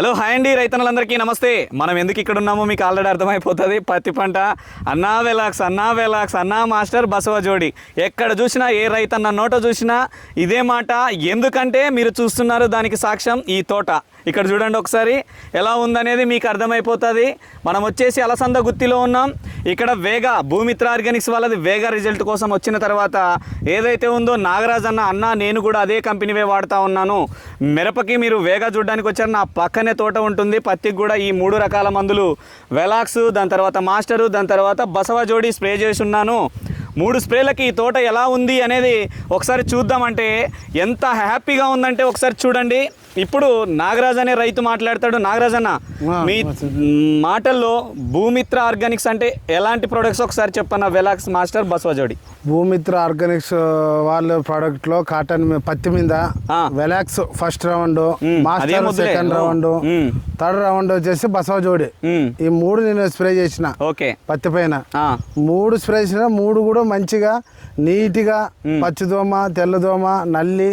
Hello hi అండి రైతన్నలందరికీ నమస్తే. మనం ఎందుకు ఇక్కడ ఉన్నామో మీకు ఆల్రెడీ అర్థమైపోతుంది. పత్తి పంట అన్నా వెలాక్స్ అన్నా మాస్టర్ బసవ జోడి. ఎక్కడ చూసినా ఏ రైతన్న నోట చూసినా ఇదే మాట. ఎందుకంటే మీరు చూస్తున్నారు దానికి సాక్ష్యం ఈ తోట. ఇక్కడ చూడండి ఒకసారి ఎలా ఉందనేది మీకు అర్థమైపోతుంది. మనం వచ్చేసి అలసంద గుత్తిలో ఉన్నాం. ఇక్కడ వేగా భూమిత్ర ఆర్గానిక్స్ వాళ్ళది వేగా రిజల్ట్ కోసం వచ్చిన తర్వాత ఏదైతే ఉందో నాగరాజ్ అన్న నేను కూడా అదే కంపెనీవే వాడుతూ ఉన్నాను. మిరపకి మీరు వేగా చూడడానికి వచ్చారు, నా పక్కనే తోట ఉంటుంది. పత్తికి కూడా ఈ 3 రకాల మందులు వెలాక్స్, దాని తర్వాత మాస్టరు, దాని తర్వాత బసవ జోడి స్ప్రే చేసి ఉన్నాను. 3 స్ప్రేలకి ఈ తోట ఎలా ఉంది అనేది ఒకసారి చూద్దామంటే ఎంత హ్యాపీగా ఉందంటే ఒకసారి చూడండి. ఇప్పుడు నాగరాజ్ అనే రైతు మాట్లాడతాడు. నాగరాజ్ అన్న, మీ మాటల్లో భూమిత్ర ఆర్గానిక్స్ అంటే ఎలాంటి ప్రొడక్ట్స్ ఒకసారి చెప్పన్న. వెలాక్స్, మాస్టర్, బసవ జోడి. భూమిత్ర ఆర్గానిక్స్ వాళ్ళ ప్రోడక్ట్ లో కాటన్ పత్తి మీద Velox first round, master second round, third round వచ్చేసి బసవ జోడి. ఈ 3 నేను స్ప్రే చేసిన పత్తి పైన. 3 స్ప్రే చేసిన 3 కూడా మంచిగా నీట్గా పచ్చిదోమ, తెల్లదోమ, నల్లి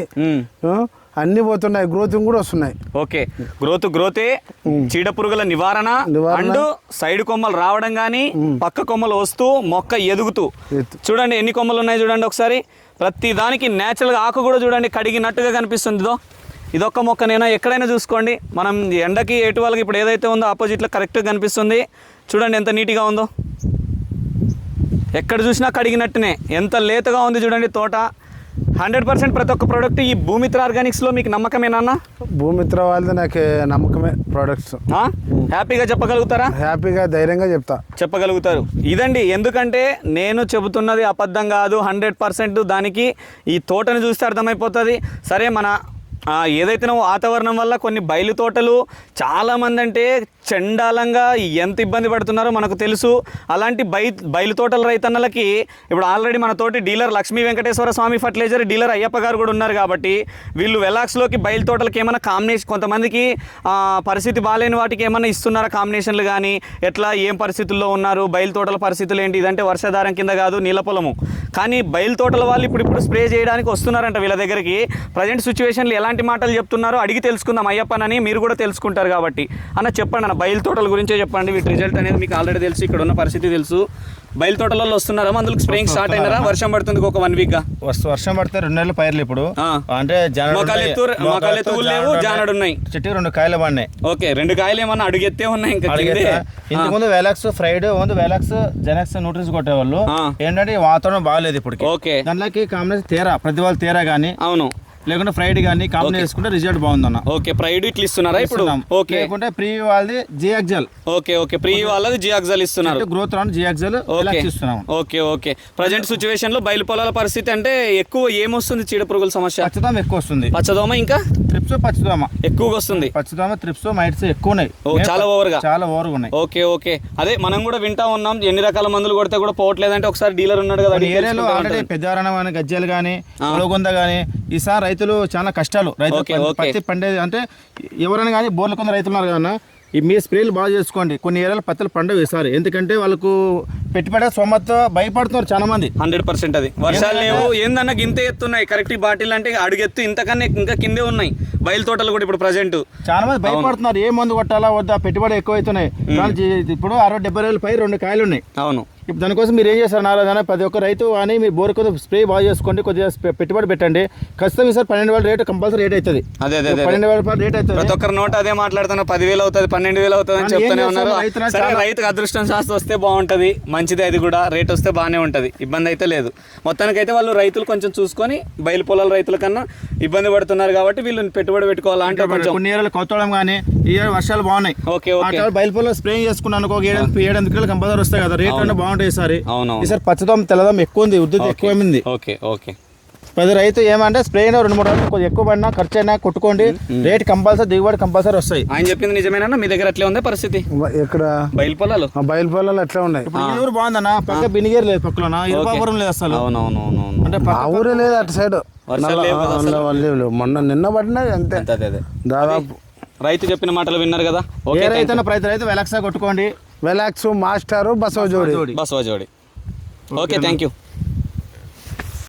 అన్ని పోతున్నాయి. గ్రోతింగ్ కూడా వస్తున్నాయి. ఓకే, గ్రోతే చీడ పురుగుల నివారణ అండ్ సైడ్ కొమ్మలు రావడం కానీ పక్క కొమ్మలు వస్తూ మొక్క ఎదుగుతూ చూడండి ఎన్ని కొమ్మలు ఉన్నాయి చూడండి ఒకసారి. ప్రతి దానికి న్యాచురల్గా ఆకు కూడా చూడండి కడిగినట్టుగా కనిపిస్తుంది. ఇదొక్క మొక్కనైనా ఎక్కడైనా చూసుకోండి. మనం ఎండకి ఎటు వాళ్ళకి ఇప్పుడు ఏదైతే ఉందో ఆపోజిట్లో కరెక్ట్గా కనిపిస్తుంది. చూడండి ఎంత నీట్గా ఉందో, ఎక్కడ చూసినా కడిగినట్టునే. ఎంత లేతగా ఉంది చూడండి తోట. 100% ప్రతి ఒక్క ప్రోడక్ట్ ఈ భూమిత్ర ఆర్గానిక్స్లో మీకు నమ్మకమేనా? భూమిత్ర వాళ్ళది నాకు నమ్మకమే. ప్రోడక్ట్స్ హ్యాపీగా చెప్పగలుగుతారా? హ్యాపీగా ధైర్యంగా చెప్పగలుగుతారు. ఇదండి, ఎందుకంటే నేను చెబుతున్నది అబద్ధం కాదు. 100% దానికి ఈ తోటను చూస్తే అర్థమైపోతుంది. సరే, మన ఏదైతే వాతావరణం వల్ల కొన్ని బయలు తోటలు చాలామంది అంటే చండాలంగా ఎంత ఇబ్బంది పడుతున్నారో మనకు తెలుసు. అలాంటి బయలు తోటల రైతన్నలకి ఇప్పుడు ఆల్రెడీ మన తోటి డీలర్ లక్ష్మీ వెంకటేశ్వర స్వామి ఫర్టిలైజర్ డీలర్ అయ్యప్ప గారు కూడా ఉన్నారు. కాబట్టి వీళ్ళు వెలాక్స్లోకి బయలు తోటలకి ఏమైనా కాంబినేషన్, కొంతమందికి పరిస్థితి బాగాలేని వాటికి ఏమైనా ఇస్తున్నారా కాంబినేషన్లు కానీ, ఎట్లా ఏం పరిస్థితుల్లో ఉన్నారు, బయలు తోటల పరిస్థితులు ఏంటి? ఇదంటే వర్షాధారం కింద కాదు, నీళ్ళ పొలము. కానీ బయలు తోటల వాళ్ళు ఇప్పుడు స్ప్రే చేయడానికి వస్తున్నారంట వీళ్ళ దగ్గరికి. ప్రజెంట్ సిచ్యువేషన్లు ఎలాంటి మాటలు చెప్తున్నారో అడిగి తెలుసుకుందాం అయ్యప్పనని. మీరు కూడా తెలుసుకుంటారు కాబట్టి అన్న చెప్పండి అన్న, బయలు తోటల గురించే చెప్పండి. వీటి రిజల్ట్ అనేది మీకు ఆల్రెడీ తెలుసు, ఇక్కడ ఉన్న పరిస్థితి తెలుసు. బయలు తోటలలో వస్తున్నారా మందులకు స్ప్రేయింగ్ స్టార్ట్ అయినారా? వర్షం పడుతుంది ఒక 1 వీక్ గా. వర్షం పడితే 2 నెలల పైర్లు ఇప్పుడు అంటే మొక్కలు లేవు, జానడు ఉన్నాయి. చెట్టు 2 కాయలు పడినాయి. ఓకే, 2 కాయలు ఏమన్నా అడుగెత్తే ఉన్నాయి. ఇంకా ఇంతకు ముందు వెలాక్స్ ఫ్రైడే ముందు వెలాక్స్ జెనెక్స్ న్యూట్రిన్స్ కొట్టేవాళ్ళు. ఏంటంటే వాతావరణం బాగాలేదు ఇప్పుడు. ఓకే, దాంట్లోకి కాంబినేషన్ తేరా, ప్రతి వాళ్ళు తేరా కానీ అవును లేకుంటే ఫ్రైడ్ కానీ కాంబినేషన్ చేసుకుంటే రిజల్ట్ బాగుందన్న. ఓకే, ఫ్రైడ్ ఇట్లా ఇస్తున్నారా ఇప్పుడు? ఓకే, లేకుంటే ప్రీ వాళ్ళది జియాక్జల్. ఓకే, ప్రీ వాళ్ళది జియాక్జల్ ఇస్తున్నారు. గ్రోత్ రౌండ్ జియాక్జల్ ఇస్తున్నాం. ఓకే. ప్రజెంట్ సిచ్యువేషన్ లో బయలు పొలాల పరిస్థితి అంటే ఎక్కువ ఏమొస్తుంది? చీడ పురుగుల సమస్య, పచ్చదోమ ఎక్కువ వస్తుంది. పచ్చదోమ ఇంకా ట్రిప్స్, పచ్చదోమ ఎక్కువగా వస్తుంది. పచ్చదోమ, ట్రిప్స్, మైట్స్ ఎక్కువ ఉన్నాయి. చాలా ఓవర్గా ఉన్నాయి. ఓకే, అదే మనం కూడా వింటా ఉన్నాం. ఎన్ని రకాల మందులు కొడితే కూడా పోవట్లేదంటే ఒకసారి డీలర్ ఉన్నాడు కదా ఏరియాలో ఆల్రెడీ పెద్దారణం కానీ, గజ్జలు కానీ, పొలగొంద కానీ. ఈసారి రైతులు చాలా కష్టాలు. పత్తి పండేది అంటే ఎవరైనా కానీ బోర్ల కొంత రైతులు ఉన్నారు కదా, ఈ మీ స్ప్రేలు బాగా చేసుకోండి. కొన్ని ఏరియాలో పత్తులు పండవు ఈసారి. ఎందుకంటే వాళ్ళకు పెట్టుబడి సొమ్మతో భయపడుతున్నారు చాలా మంది. 100% అది వర్షాలు లేవు ఏందన్నా గింతే ఎత్తున్నాయి. కరెక్ట్ బాటిల్ అంటే అడుగెత్తు ఇంతకన్నా ఇంకా కిందే ఉన్నాయి బయలు తోటలు కూడా. ఇప్పుడు ప్రజెంట్ చాలా మంది భయపడుతున్నారు, ఏ మందు కొట్టాలా వద్దా, పెట్టుబడి ఎక్కువ అవుతున్నాయి. ఇప్పుడు 60-70 రోజుల పై 2 కాయలు ఉన్నాయి. అవును, ఇప్పుడు దానికోసం మీరు ఏం చేస్తారు? నాలుగు ప్రతి ఒక్క రైతు అని మీ బోర్ కొంత స్ప్రే బాగా చేసుకోండి, కొద్దిగా పెట్టుబడి పెట్టండి. ఖచ్చితంగా ఈసారి 12,000 రేటు కంపల్సరీ రేట్ అవుతుంది. 12,000 రేట్ అవుతుంది. ప్రతి ఒక్కరి నోట అదే మాట్లాడుతున్నారు. 10,000 అవుతుంది, 12,000 అవుతుంది అని చెప్తూనే ఉన్నారు. రైతుకు అదృష్టం శాస్త్రం వస్తే బాగుంటుంది, మంచిది. అది కూడా రేట్ వస్తే బాగానే ఉంటుంది, ఇబ్బంది అయితే లేదు. మొత్తానికైతే వాళ్ళు రైతులు కొంచెం చూసుకొని బయలు పొలాల రైతుల కన్నా ఇబ్బంది పడుతున్నారు కాబట్టి వీళ్ళు పెట్టుబడి పెట్టుకోవాలంటే కొంచెం కొన్ని ఏరియాలు కొత్తడం కానీ ఈ వర్షాలు బాగున్నాయి. ఓకే, బయలు పొలం స్ప్రే చేసుకున్నాను. ఒక 7-8 కిలోలు కంపల్సరీ వస్తాయి కదా, రేట్ అంటే బాగుంటాయి. ఈసారి పచ్చదోమ, తెల్లదోమ ఎక్కువ ఉంది, ఉద్ధృతి ఎక్కువ ఉంది. ఓకే, ప్రతి రైతు ఏమంటే స్ప్రే 2-3 రోజులు కొద్దిగా ఎక్కువ పడినా ఖర్చు అయినా కొట్టుకోండి, రేట్ కంపల్సరీ, దిగుబడి కంపల్సరీ వస్తాయి. ఆయన చెప్పింది నిజమేనా? మీ దగ్గర అట్లే ఉంది పరిస్థితి? ఇక్కడ బయలు పొలాలు అట్లా ఉన్నాయి. ఊరు బాగుందన్న, పక్క బినిగేర్ లేదు, పక్కన ఇరుపాపురం లేదు అసలు. అంటే ఊరే లేదు అటు సైడ్. మొన్న నిన్న పడినాయి అంతే. దాదాపు రైతు చెప్పిన మాటలు విన్నారు కదా. రైతు వెలాక్స్ కొట్టుకోండి. వెలాక్స్, మాస్టర్, బసవ జోడి. Okay, thank you.